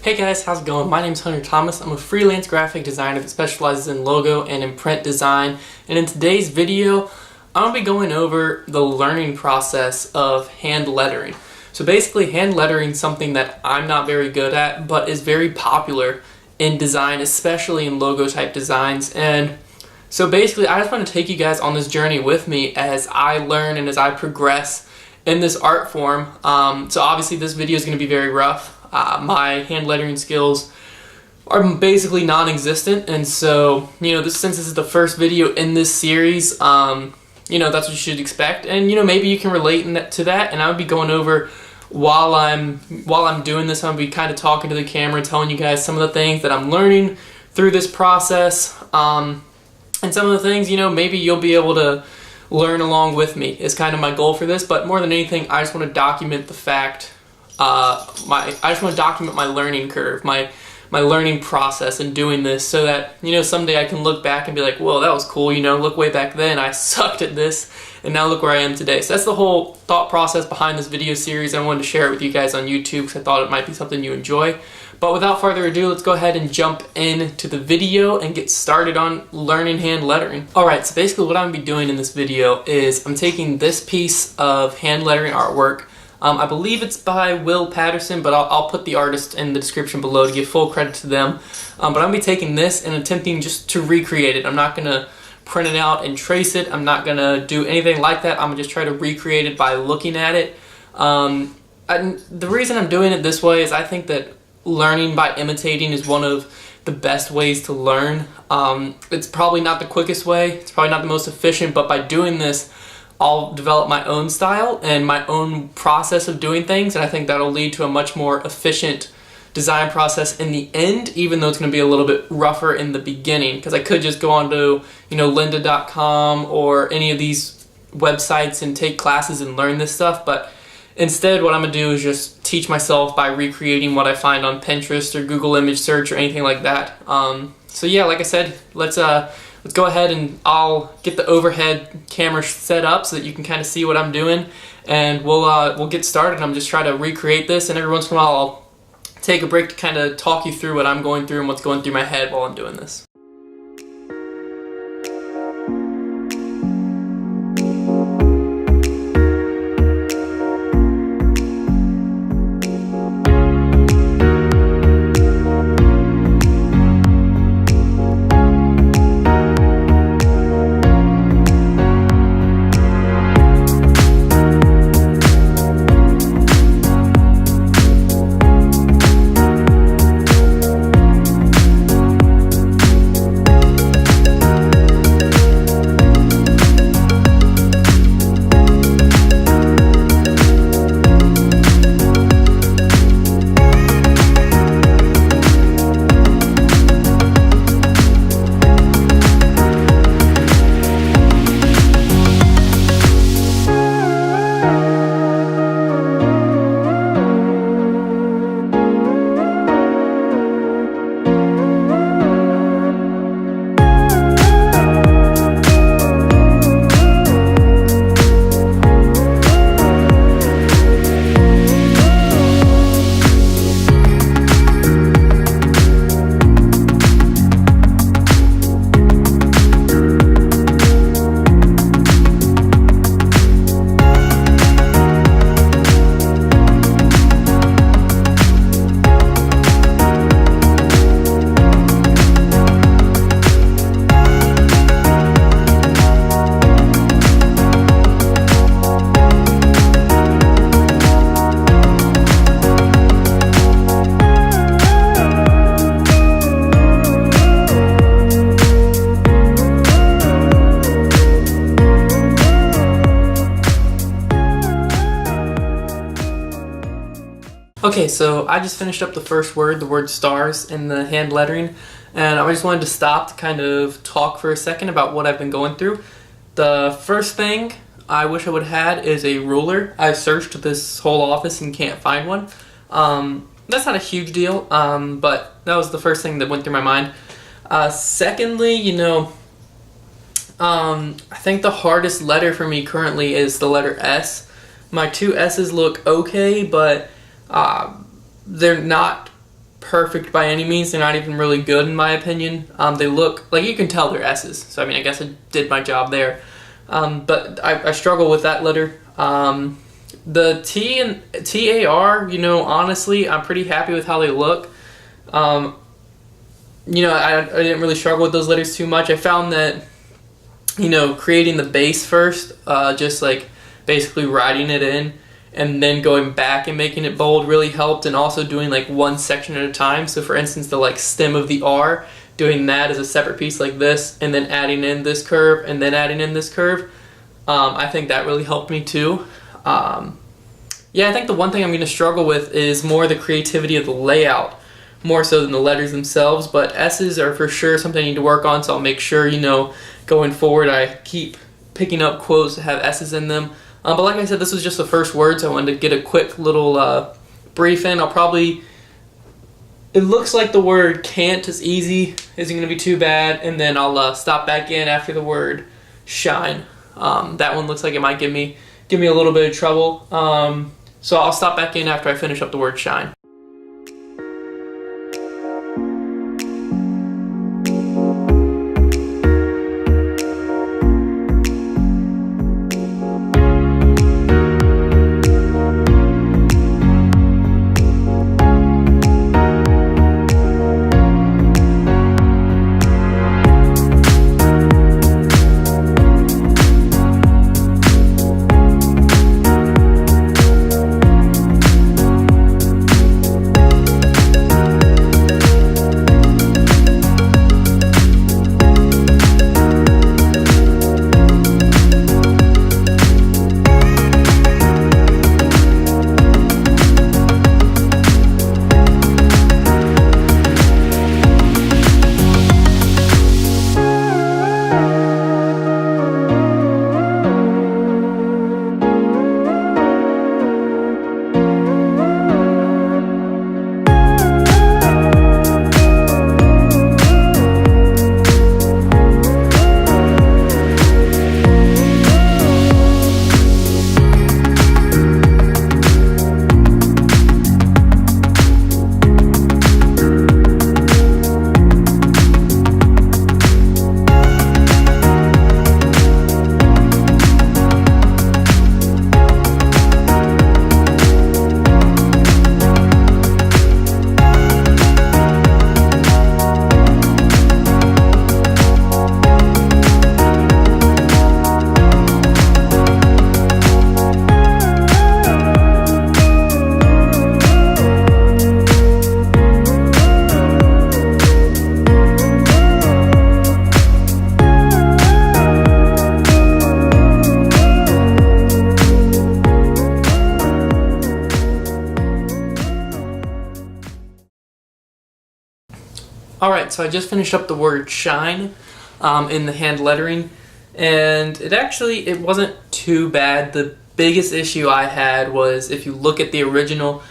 Hey guys, how's it going? My name's Hunter Thomas. I'm a freelance graphic designer that specializes in logo and in print design. And in today's video, I'm going to be going over the learning process of hand lettering. So basically, hand lettering is something that I'm not very good at, but is very popular in design, especially in logo type designs. And so basically, I just want to take you guys on this journey with me as I learn and as I progress in this art form. So obviously this video is going to be very rough. My hand lettering skills are basically non-existent, and so since this is the first video in this series, that's what you should expect. And maybe you can relate to that. And I would be going over while I'm doing this. I'm gonna be kind of talking to the camera, telling you guys some of the things that I'm learning through this process, and some of the things maybe you'll be able to learn along with me is kind of my goal for this. But more than anything, I just want to document the fact. I just want to document my learning curve, my learning process in doing this, so that someday I can look back and be like, whoa, that was cool. Look, way back then I sucked at this, and now look where I am today. So that's the whole thought process behind this video series. I wanted to share it with you guys on YouTube because I thought it might be something you enjoy. But without further ado, let's go ahead and jump into the video and get started on learning hand lettering. Alright, so basically what I'm going to be doing in this video is I'm taking this piece of hand lettering artwork. I believe it's by Will Patterson, but I'll put the artist in the description below to give full credit to them. But I'm going to be taking this and attempting just to recreate it. I'm not going to print it out and trace it. I'm not going to do anything like that. I'm going to just try to recreate it by looking at it. And the reason I'm doing it this way is I think that learning by imitating is one of the best ways to learn. It's probably not the quickest way. It's probably not the most efficient, but by doing this, I'll develop my own style and my own process of doing things, and I think that'll lead to a much more efficient design process in the end, even though it's going to be a little bit rougher in the beginning, because I could just go on to lynda.com or any of these websites and take classes and learn this stuff. But instead, what I'm going to do is just teach myself by recreating what I find on Pinterest or Google image search or anything like that. So yeah, like I said, let's go ahead and I'll get the overhead camera set up so that you can kind of see what I'm doing, and we'll get started. I'm just trying to recreate this, and every once in a while I'll take a break to kind of talk you through what I'm going through and what's going through my head while I'm doing this. Okay, so I just finished up the first word, the word stars, in the hand lettering, and I just wanted to stop to kind of talk for a second about what I've been going through. The first thing I wish I would have had is a ruler. I searched this whole office and can't find one. That's not a huge deal, but that was the first thing that went through my mind. Secondly, I think the hardest letter for me currently is the letter S. My two S's look okay, but they're not perfect by any means. They're not even really good in my opinion. They look like, you can tell they're S's. So I mean, I guess I did my job there. But I struggle with that letter. The T and TAR, you know, honestly, I'm pretty happy with how they look. You know, I didn't really struggle with those letters too much. I found that, you know, creating the base first, just like basically writing it in and then going back and making it bold really helped, and also doing like one section at a time. So for instance, the like stem of the R, doing that as a separate piece like this, and then adding in this curve, and then adding in this curve. I think that really helped me too. Yeah, I think the one thing I'm going to struggle with is more the creativity of the layout, more so than the letters themselves, but S's are for sure something I need to work on, so I'll make sure, you know, going forward I keep picking up quotes that have S's in them. But like I said, this was just the first words. I wanted to get a quick little brief in. It looks like the word can't is easy, isn't going to be too bad, and then I'll stop back in after the word shine. That one looks like it might give me a little bit of trouble, so I'll stop back in after I finish up the word shine. Alright, so I just finished up the word shine in the hand lettering, and it wasn't too bad. The biggest issue I had was, if you look at the original,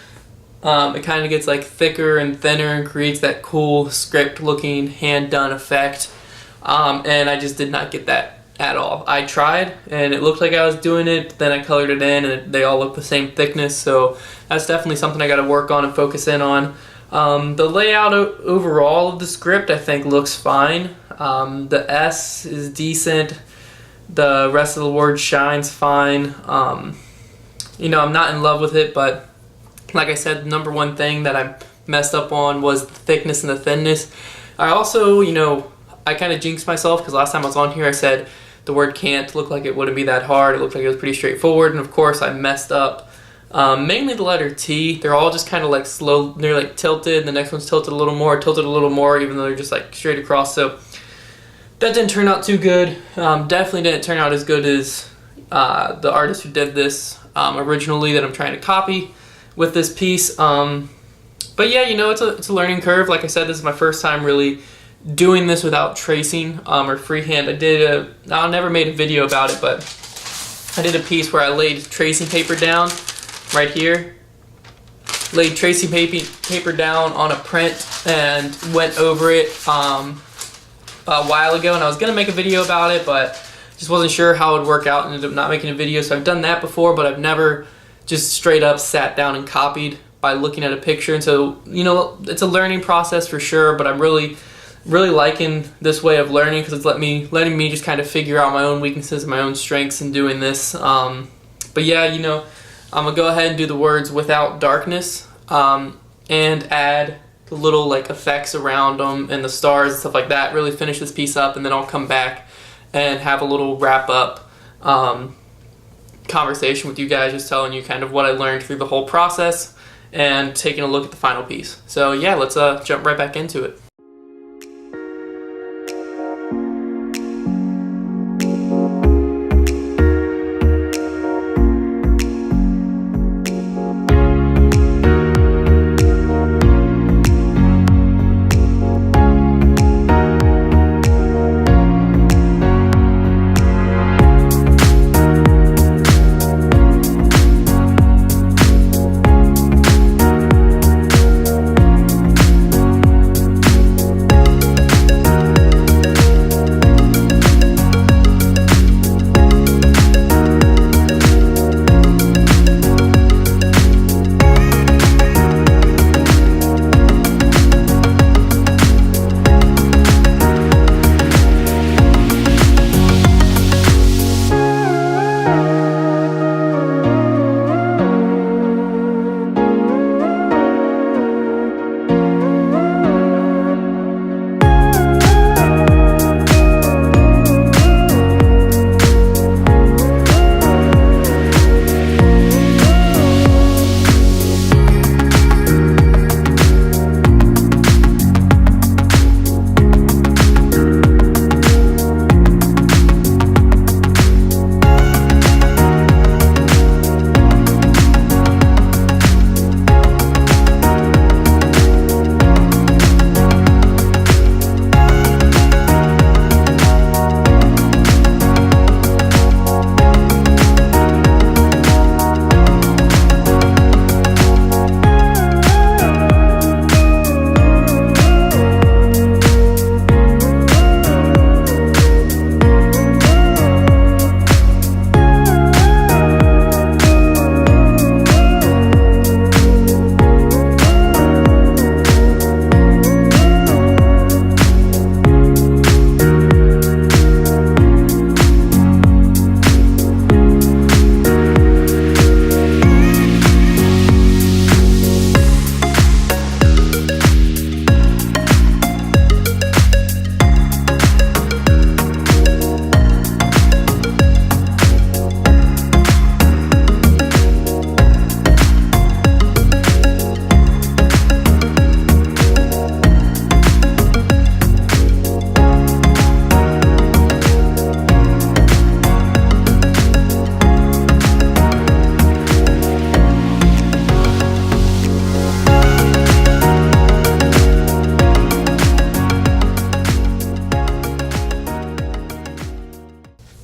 it kind of gets like thicker and thinner and creates that cool script looking hand done effect, and I just did not get that at all. I tried and it looked like I was doing it, then I colored it in and they all look the same thickness, so that's definitely something I got to work on and focus in on. The layout overall of the script I think looks fine. The S is decent. The rest of the word shine's fine. You know, I'm not in love with it, but like I said, the number one thing that I messed up on was the thickness and the thinness. I also, you know, I kind of jinxed myself because last time I was on here I said the word can't looked like it wouldn't be that hard. It looked like it was pretty straightforward, and of course I messed up. Mainly the letter T. They're all just kind of like slow, they're like tilted, the next one's tilted a little more, even though they're just like straight across, so that didn't turn out too good. Definitely didn't turn out as good as the artist who did this originally that I'm trying to copy with this piece. But yeah, you know, it's a learning curve. Like I said, this is my first time really doing this without tracing or freehand. I never made a video about it, but I did a piece where I laid tracing paper down right here. Laid tracing paper down on a print and went over it a while ago, and I was gonna make a video about it, but just wasn't sure how it would work out and ended up not making a video. So I've done that before, but I've never just straight up sat down and copied by looking at a picture. And so, you know, it's a learning process for sure, but I'm really liking this way of learning because it's letting me just kind of figure out my own weaknesses and my own strengths in doing this. But yeah, you know, I'm gonna go ahead and do the words without darkness, and add the little like effects around them and the stars and stuff like that. Really finish this piece up, and then I'll come back and have a little wrap up conversation with you guys, just telling you kind of what I learned through the whole process and taking a look at the final piece. So yeah, let's jump right back into it.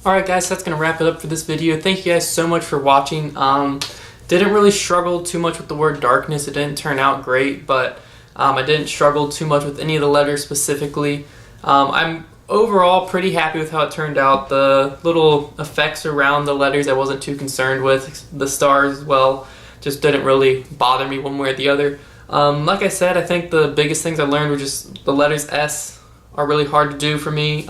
Alright guys, that's going to wrap it up for this video. Thank you guys so much for watching. Didn't really struggle too much with the word darkness. It didn't turn out great, but I didn't struggle too much with any of the letters specifically. I'm overall pretty happy with how it turned out. The little effects around the letters I wasn't too concerned with. The stars, well, just didn't really bother me one way or the other. Like I said, I think the biggest things I learned were just the letters S are really hard to do for me.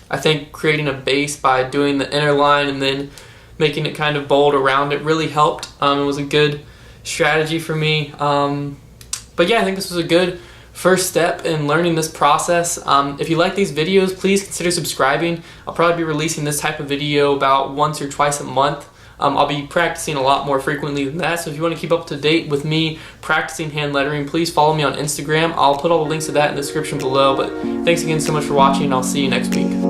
I think creating a base by doing the inner line and then making it kind of bold around it really helped. It was a good strategy for me. But yeah, I think this was a good first step in learning this process. If you like these videos, please consider subscribing. I'll probably be releasing this type of video about once or twice a month. I'll be practicing a lot more frequently than that, so if you want to keep up to date with me practicing hand lettering, please follow me on Instagram. I'll put all the links to that in the description below. But thanks again so much for watching, and I'll see you next week.